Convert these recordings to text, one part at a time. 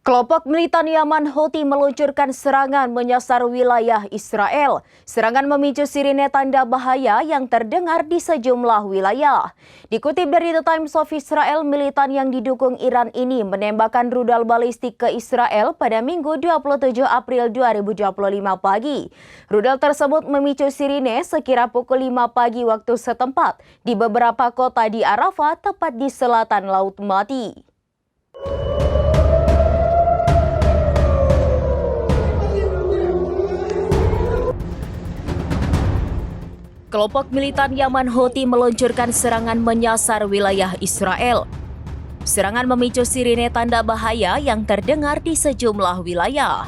Kelompok militan Yaman Houthi meluncurkan serangan menyasar wilayah Israel. Serangan memicu sirine tanda bahaya yang terdengar di sejumlah wilayah. Dikutip dari The Times of Israel, militan yang didukung Iran ini menembakkan rudal balistik ke Israel pada Minggu 27 April 2025 pagi. Rudal tersebut memicu sirine sekira pukul 5 pagi waktu setempat di beberapa kota di Arafah, tepat di selatan Laut Mati. Kelompok militan Yaman Houthi meluncurkan serangan menyasar wilayah Israel. Serangan memicu sirine tanda bahaya yang terdengar di sejumlah wilayah.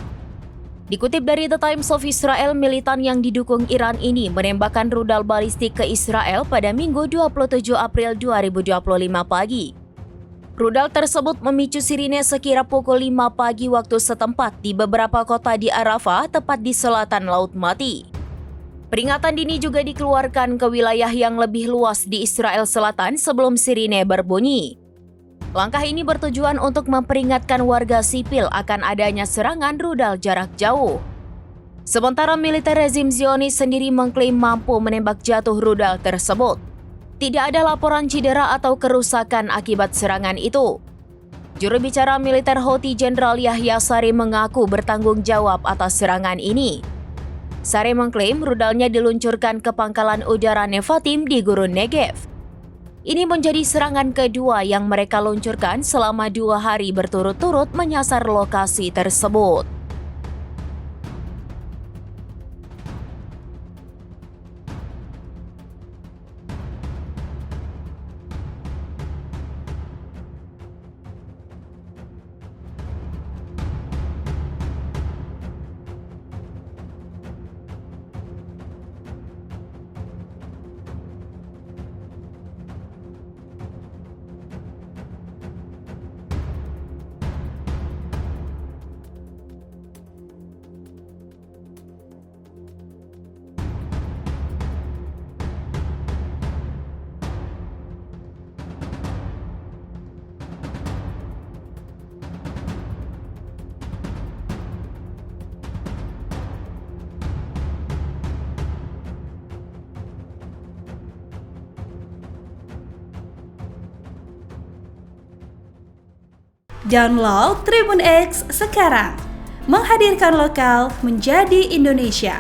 Dikutip dari The Times of Israel, militan yang didukung Iran ini menembakkan rudal balistik ke Israel pada Minggu 27 April 2025 pagi. Rudal tersebut memicu sirine sekira pukul 5 pagi waktu setempat di beberapa kota di Arafah, tepat di selatan Laut Mati. Peringatan dini juga dikeluarkan ke wilayah yang lebih luas di Israel Selatan sebelum sirine berbunyi. Langkah ini bertujuan untuk memperingatkan warga sipil akan adanya serangan rudal jarak jauh. Sementara militer rezim Zionis sendiri mengklaim mampu menembak jatuh rudal tersebut. Tidak ada laporan cedera atau kerusakan akibat serangan itu. Juru bicara militer Houthi Jenderal Yahya Saree mengaku bertanggung jawab atas serangan ini. Saree mengklaim rudalnya diluncurkan ke pangkalan udara Nevatim di Gurun Negev. Ini menjadi serangan kedua yang mereka luncurkan selama 2 hari berturut-turut menyasar lokasi tersebut. Download Tribun X sekarang, menghadirkan lokal menjadi Indonesia.